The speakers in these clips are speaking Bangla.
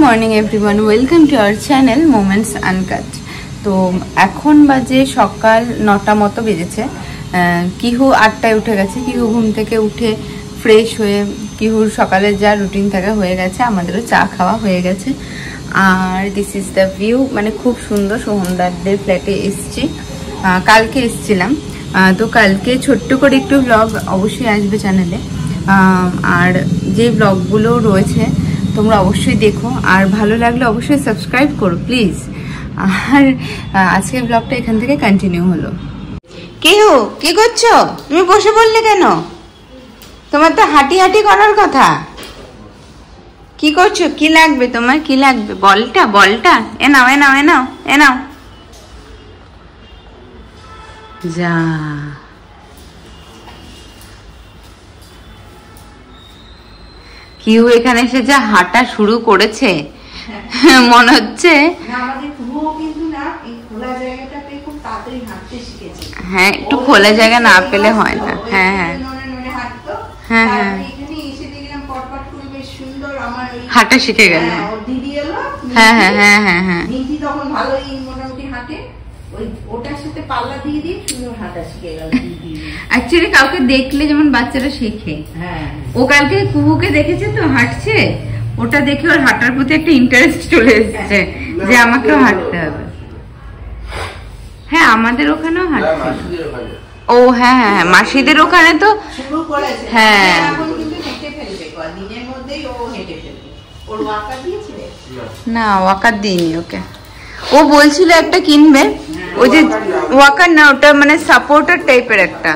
Morning everyone, welcome to our channel moments uncut. তো এখন বাজে সকাল 9টা মতো বেজেছে। কিহু 8টায় উঠে গেছে। কিহু ঘুম থেকে উঠে ফ্রেশ হয়ে কিহুর সকালের যা রুটিন থাকা হয়ে গেছে, আমাদেরও চা খাওয়া হয়ে গেছে। আর দিস ইজ দ্য ভিউ, মানে খুব সুন্দর। সোহমদারদের ফ্ল্যাটে এসছি, কালকে এসছিলাম। তো কালকে ছোট্ট করে একটু ব্লগ অবশ্যই আসবে চ্যানেলে। আর যে ব্লগগুলো রয়েছে তোমরা অবশ্যই দেখো, আর ভালো লাগলে অবশ্যই সাবস্ক্রাইব করো প্লিজ। আর আজকের ব্লগটা এখান থেকে কন্টিনিউ হলো। কি করছো তুমি? বসে পড়লে কেন? তোমার তো হাঁটি হাঁটি করার কথা। কি করছো? কি লাগবে তোমার? কি লাগবে? বলটা এ নাও এ নাও এ নাও এ নাও। যা কিউ এখানে এসে যা হাঁটা শুরু করেছে, মনে হচ্ছে হ্যাঁ, একটু খোলা জায়গা না পেলে হয় না। হ্যাঁ হ্যাঁ হ্যাঁ হ্যাঁ, হাঁটা শিখে গেল। হ্যাঁ হ্যাঁ হ্যাঁ হ্যাঁ হ্যাঁ, তখন ভালোই মোটামুটি হাঁটে, ওটার সাথে পাল্লা দিয়ে দিয়ে সুন্দর হাঁটা শিখে গেল। অ্যাকচুয়ালি কাউকে দেখলে যেমন বাচ্চারা শেখে, ও কালকে কুহুকে দেখেছে তো হাঁটছে, ওটা দেখে ওর হাঁটার প্রতি একটা ইন্টারেস্ট চলে এসেছে যে আমাকেও হাঁটতে হবে। হ্যাঁ, আমাদের ওখানেও হাঁটছে। ও হ্যাঁ হ্যাঁ হ্যাঁ, মাসিদের ওখানে তো হ্যাঁ। না, ওয়াকার দিইনি ওকে। ও বলছিল একটা কিনবে, ওই যে ওয়াকার না, ওটা মানে সাপোর্টার টাইপের একটা।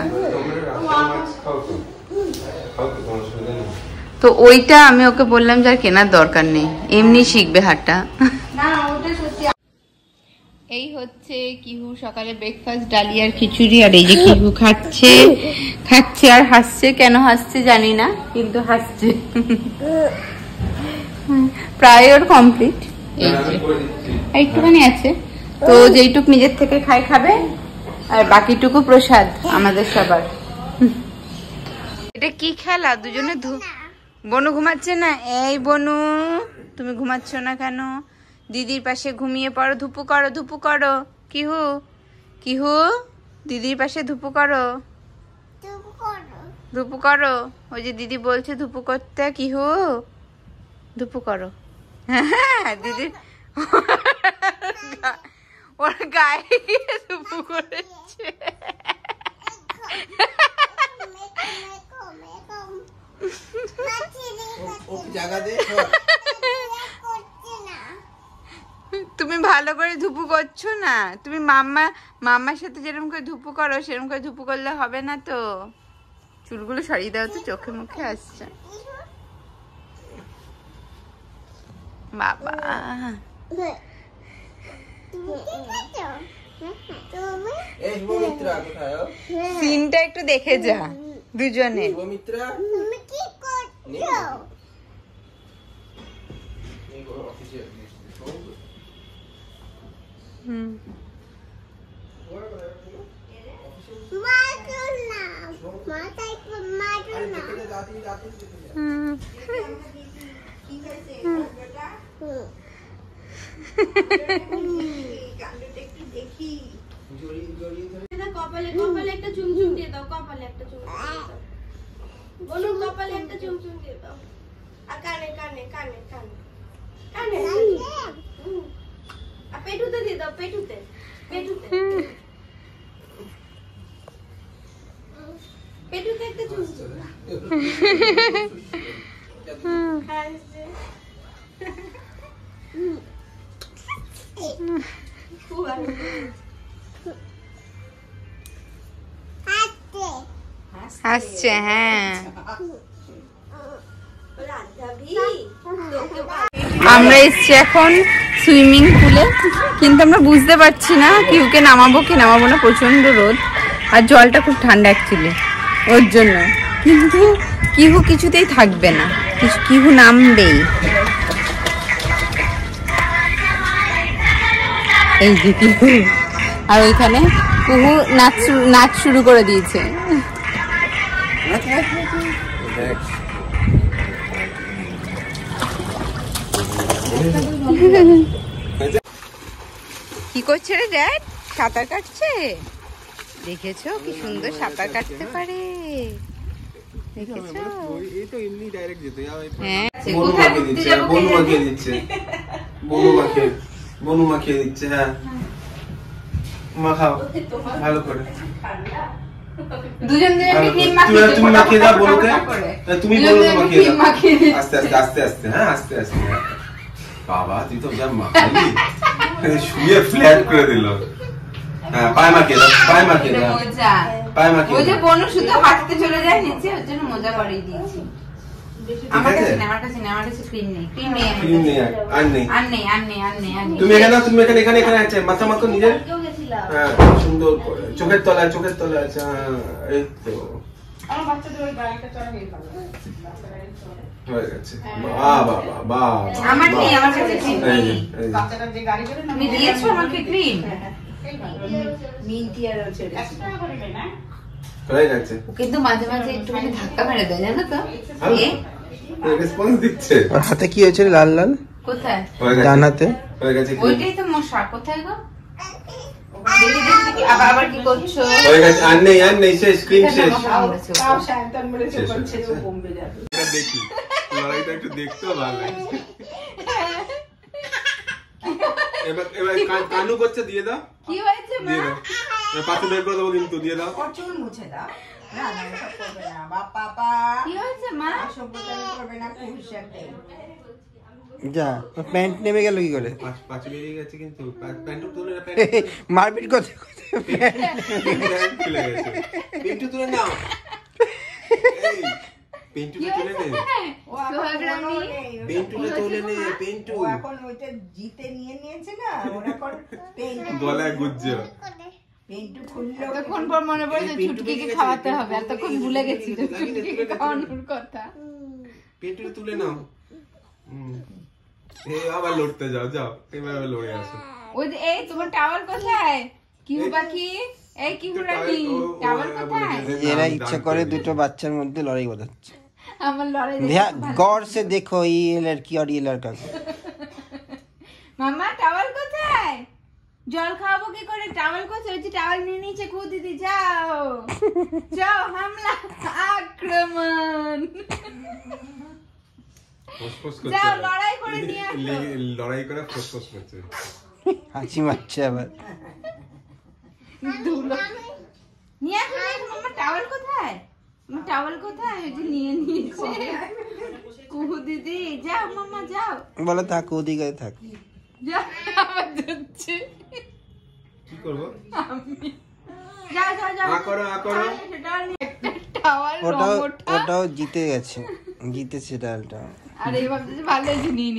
তো ওইটা আমি ওকে বললাম যে আর কেনার দরকার নেই, এমনি শিখবে হাঁটা। এই হচ্ছে কিহু সকালে ব্রেকফাস্ট, ডালি আর খিচুড়ি। আর এই যে কিহু খাচ্ছে আর হাসছে। কেন হাসছে জানি না, কিন্তু হাসছে। প্রায় ওর কমপ্লিট, একটুখানি আছে। তো যেইটুক নিজের থেকে খাবে, আর বাকিটুকু প্রসাদ আমাদের সবার। এটা কি খেলা? দুজনে বনু ঘুমাচ্ছে না? এই বনু, তুমি ঘুমাচ্ছ না কেন? দিদির পাশে ঘুমিয়ে পড়ো, ধুপু করো। কিহু দিদির পাশে ধুপু করো। ওই যে দিদি বলছে ধুপু করতে, কিহু ধুপু করো। হ্যাঁ, দিদি ওর গায়ে গিয়ে ধুপু করেছে। তুমি ভালো করে ধুপু করছো না। তুমি মাম্মার সাথে যেরকম করে ধুপু করো সেরকম করে ধুপু করলে হবে না তো। চুলগুলো সরিয়ে দাও তো, চোখে মুখে আসছে বাবা। সিনটা একটু দেখে যা দুজনে। কপালে একটা চুমচুম দিয়ে দাও, কপালে একটা চুমচুম দিয়ে দাও। বলো কপালে একটা চুমচুম দিয়ে দাও। আর কানে আর পেটুতে দিয়ে দাও, পেটুতে একটা চুমচুম। হাসছে হ্যাঁ। আমরা এসছি এখন সুইমিং পুলে, কিন্তু আমরা বুঝতে পারছি না কিহুকে নামাবো কি নামাবো না। প্রচন্ড রোদ আর জলটা খুব ঠান্ডা অ্যাকচুয়ালি, ওর জন্য। কিন্তু কিহু কিছুতেই থাকবে না, কিহু নামবেই। এই যে কিহু, আর ওইখানে কুহু নাচ শুরু করে দিয়েছে। কি করছে রে ড্যাড? সাঁতার কাটছে। দেখেছো কি সুন্দর সাঁতার কাটতে পারে? দেখেছো? এই তো এমনি ডাইরেক্ট যেতে। হ্যাঁ, বনু মাখিয়ে দিচ্ছে। হ্যাঁ, মাখাও ভালো করে। দুজন তুমি মাখিয়ে দাও বনুকে। তুমি বনুকে মাখিয়ে দাও। আস্তে আস্তে আস্তে আস্তে। হ্যাঁ, আস্তে আস্তে। বাবা তুই তো যা মাখালি, শুয়ে ফ্ল্যাট করে দিল। হ্যাঁ, পায়ে মাখিয়ে দাও, পায়ে মাখিয়ে দাও, পায়ে মাখিয়ে দাও। ওই যে বনু শুধু হাঁটতে চলে যায় নিচে, ওর জন্য মজা করিয়ে দিয়েছি। আমার কাছে ক্রিম নেই। তুমি এখানে আছে, মাথা মাখো নিজের। হ্যাঁ, সুন্দর করে চোখের তলায় আছে। এই তো হয়ে গেছে। আমার কাছে ক্রিম নেই। তুমি দিয়েছো আমাকে ক্রিম? হয়ে গেছে। কিন্তু মাঝে মাঝে একটুখানি ধাক্কা মেরে দেয়, জানো তো? রেসপন্স দিচ্ছে। হাতে কি হয়েছে লাল লাল? কোথায়? ডান হাতে হয়ে গেছে। ওইটাই তো মশা। কোথায় গো? আবার কি করছো? হয়ে গেছে। আর নেই, শেষ। ক্রিম শেষ। দেখি লড়াইটা একটু দেখতেও ভালো লাগছে। এবার কানু করছে, দিয়ে দাও। কি হয়েছে মা? পাশে বের করে দেবো কিন্তু, দিয়ে দাও। চুল মুছে দাও। না ওটা করবে না বাবা। কি হয়েছে মা? সভ্যতা করবে না, কুহুসাতে। যা, প্যান্ট নেমে গেল কি করে? পাঁচে বেরিয়ে গেছে কিন্তু প্যান্ট তুলে না। মারপিট করতে প্যান্ট খুলে গেছে। পিন্টু তুলে নাও। পিন্টুটা তুলে নে। পিন্টুটা তুলে নে। পিন্টু এখন ওইটা জিতে নিয়েছে না, ওরা এখন গলায় গুজ্জো। পিন্টু খুললো। এতক্ষণ পর মনে পড়ে যে ছুটকিকে খাওয়াতে হবে। এতক্ষণ ভুলে গেছি ছুটকিকে খাওয়ানোর কথা। পিন্টুটা তুলে নাও। আবার লড়তে যাও। এবার লড়ে আসো। ওই যে, এই তোমার টাওয়াল কোথায়? কিহু পাখি, এই কিহু রানী, টাওয়াল কোথায়? এরা ইচ্ছা করে দুটো বাচ্চার মধ্যে লড়াই বাঁধাচ্ছে। আমার লড়াই गौर से देखो ये लड़की और ये लड़का। মামা টাওয়াল কোথায়? জল খাওয়াবো কি করে? টাওয়াল কোথায়? ওই যে টাওয়াল নিয়ে নিচে খু দিদি, যাও হামলা, আক্রমণ। যাও লড়াই করে নিয়ে আসো। লড়াই করে ফসফস করছে। হাসি মারছে আবার। নিয়ে আসো মামা। টাওয়াল কোথায়? টাওয়াল কোথায়? ওই যে নিয়ে নিয়েছে কুহু দিদি। যাও মামা যাও। বলো থাক, ওদিকে থাক। যাও, আবার যাচ্ছে। কি করবো? যাও আ করো। ওটাও জিতে গেছে, জিতেছে ডালটা। আরে ভাবতে ভালো হয়েছে, নিয়ে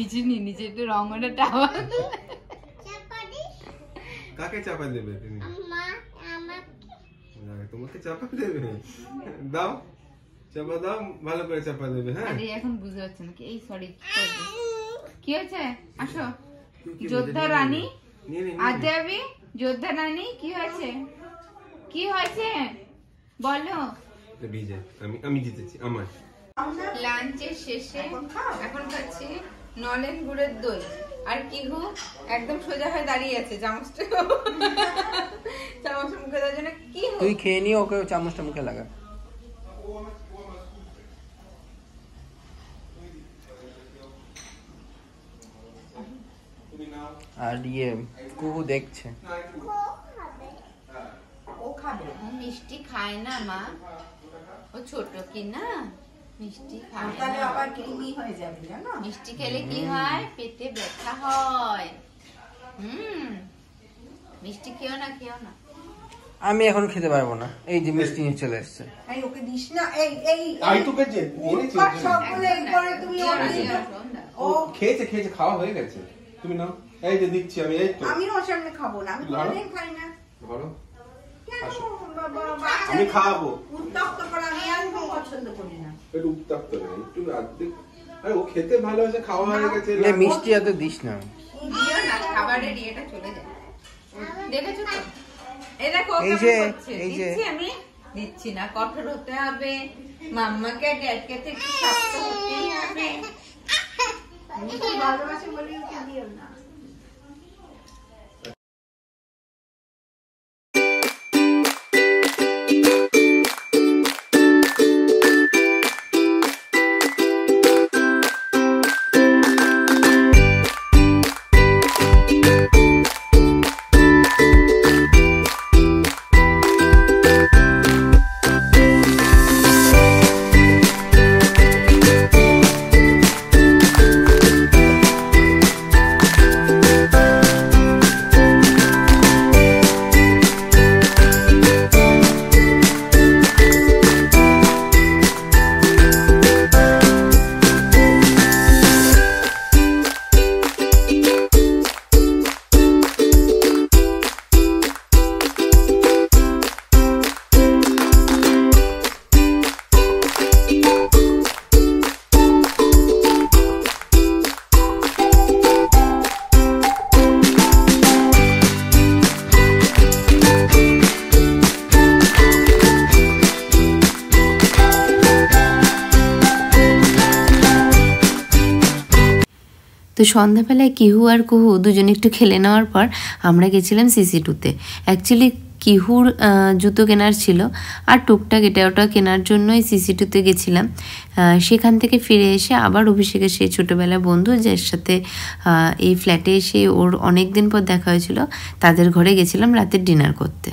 নিচে একটু রং ওটা টাওয়াল। কাকে চাপা দেবে তুমি? তোমাকে চাপা দেবে। দাও, চাপা দাও, ভালো করে চাপা দেবে। হ্যাঁ, আরে এখন বুঝতে পারছি না। এই সরি, কি হয়েছে? আসো। যোদ্ধা রানী আদ্যাবি, যোদ্ধা রানী, কি হয়েছে বলো। আমি জিতেছি। আমার লাঞ্চের শেষে এখন খাচ্ছি নলেন গুড়ের দই। আর কিহু একদম সোজা হয়ে দাঁড়িয়ে আছে, চামচটা মুখে দেওয়ার জন্য। কিহু তুই খেয়ে নিয়ে ওকে চামচটা মুখে লাগা। আর কুহু দেখছে। ও খাবে। মিষ্টি খায় না মা, ও ছোট কি না, মিষ্টি খায় না। তাহলে আবার ক্রিমি হয়ে যাবে, জানো? মিষ্টি খেলে কি হয়? পেটে ব্যথা হয়। মিষ্টি খেও না। আমি এখন খেতে পারবো না। এই যে মিষ্টি নিয়ে চলে এসছে। এই ওকে দিস না। আমি তোকে এনেছি। ও খেয়েছে, খাওয়া হয়ে গেছে। তুমি নাও। এই যে দিচ্ছি আমি। এই তো আমি ওর সামনে খাবো না, আমি কোনোদিন খাই না। ধরো, বাবা, আমি খাওয়াবো। উত্তপ্ত করা আমি একদম পছন্দ করি না। একটু উত্তপ্ত না, একটু অর্ধেক। আরে ও খেতে ভালোবাসে, খাওয়া হয়ে গেছে। মিষ্টি এত দিস না। দিও না, খাবারের ইয়েটা চলে যায়। দেখেছো তো? এই দেখো, আমি দিচ্ছি না। কঠোর হতে হবে মাম্মাকে, ড্যাডকে একটু শক্ত হতেই হবে। ভালোবাসে বলে ওকে দিও না। তো সন্ধ্যাবেলায় কিহু আর কুহু দুজনে একটু খেলে নেওয়ার পর আমরা গেছিলাম সিসি2তে। অ্যাকচুয়ালি কিহুর জুতো কেনার ছিল আর টুকটাক এটা ওটা কেনার জন্যই সিসি2তে গেছিলাম। সেখান থেকে ফিরে এসে আবার অভিষেকের সেই ছোটোবেলার বন্ধু যার সাথে এই ফ্ল্যাটে এসে ওর অনেক দিন পর দেখা হয়েছিল, তাদের ঘরে গেছিলাম রাতের ডিনার করতে।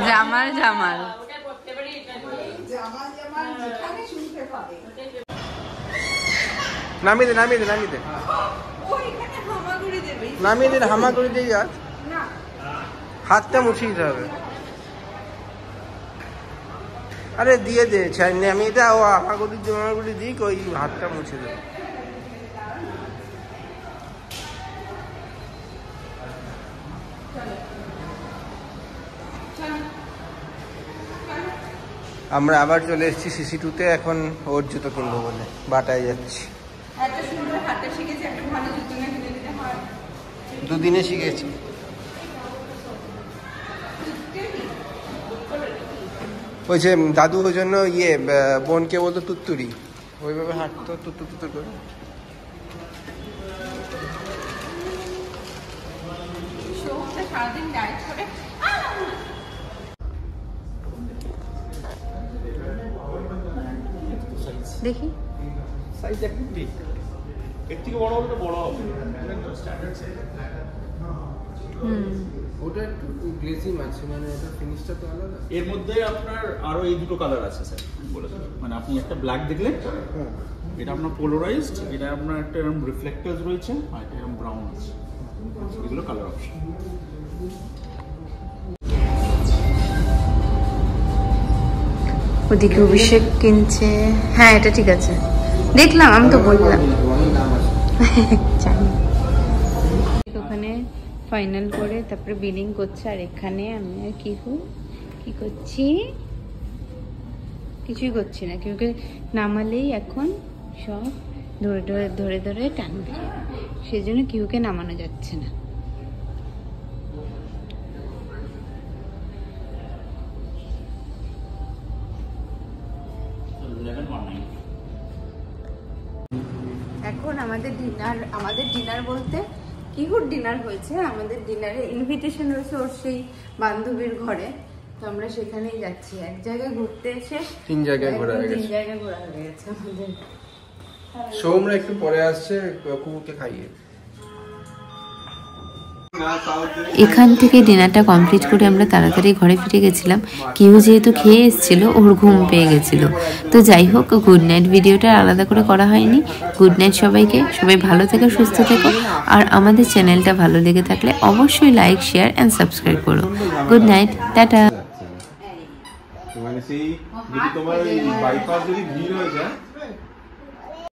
জামাল জামাল নামিয়ে দে নামিয়ে দে নামিয়ে দে নামিয়ে দে, হামাগুড়ি দিয়ে যা, হাতটা মুছিয়ে দিতে হবে। আরে দিয়ে দে, নামিয়ে দে, ও হামাগুড়ি দিক, ওই হাতটা মুছে দে। আমরা আবার চলে এসেছি সিসি2তে, এখন ওর জুতো কিনবো বলে বাটায় যাচ্ছি। দুদিনে শিখেছি। ওই যে দাদু ওই জন্য বোনকে বলতো তুত্তুরি, ওইভাবে হাঁটতো তুত্তুর তুত্তুর করে। দেখি সাইজ একটু ঠিক, এর থেকে বড় হলে তো বড় হবে, একদম স্ট্যান্ডার্ড সাইজ। ওটা একটু গ্লেজি আছে, মানে এটা ফিনিশটা তো আলাদা। এর মধ্যে আপনার আরো এই দুটো কালার আছে স্যার, বলে দেব। মানে আপনি একটা ব্ল্যাক দেখলেন, এটা আপনার পোলারাইজড, এটা আপনার একটা এরকম রিফ্লেক্টার্স রয়েছে, আর এটা এরকম ব্রাউন আছে। এগুলো কালার অপশন। ওদিকে অভিষেক কিনছে। হ্যাঁ এটা ঠিক আছে, দেখলাম, আমি তো বললাম। ওখানে ফাইনাল করে তারপরে বিলিং করছে, আর এখানে আমি আর কিহু কি করছি, কিছুই করছি না। কিউকে নামালেই এখন সব ধরে ধরে ধরে ধরে টানবে, সেই জন্য কিহুকে নামানো যাচ্ছে না। এখন আমাদের ডিনার বলতে কিহুর ডিনার হয়েছে। আমাদের ডিনারে ইনভিটেশন রয়েছে ওর সেই বান্ধবীর ঘরে, তো আমরা সেখানেই যাচ্ছি। এক জায়গায় ঘুরতে এসে 3 জায়গায় ঘোরা হয়ে গেছে। 3 জায়গায় ঘোরা হয়ে গেছে আমাদের। সৌমরা একটু পরে আসছে, কুকুরকে খাইয়ে। এখান থেকে ডিনারটা কমপ্লিট করে আমরা তাড়াতাড়ি ঘরে ফিরে গেছিলাম। কিহু যেহেতু খেয়ে এসেছিল, ওর ঘুম পেয়ে গেছিল। তো যাই হোক, গুড নাইট ভিডিওটা আলাদা করে করা হয়নি। গুড নাইট সবাইকে, সবাই ভালো থেকো, সুস্থ থেকো। আর আমাদের চ্যানেলটা ভালো লেগে থাকলে অবশ্যই লাইক, শেয়ার অ্যান্ড সাবস্ক্রাইব করো। Good night, tata. মানে সেই যদি তোমার বাইপাস যদি ভিড় হয়ে যায়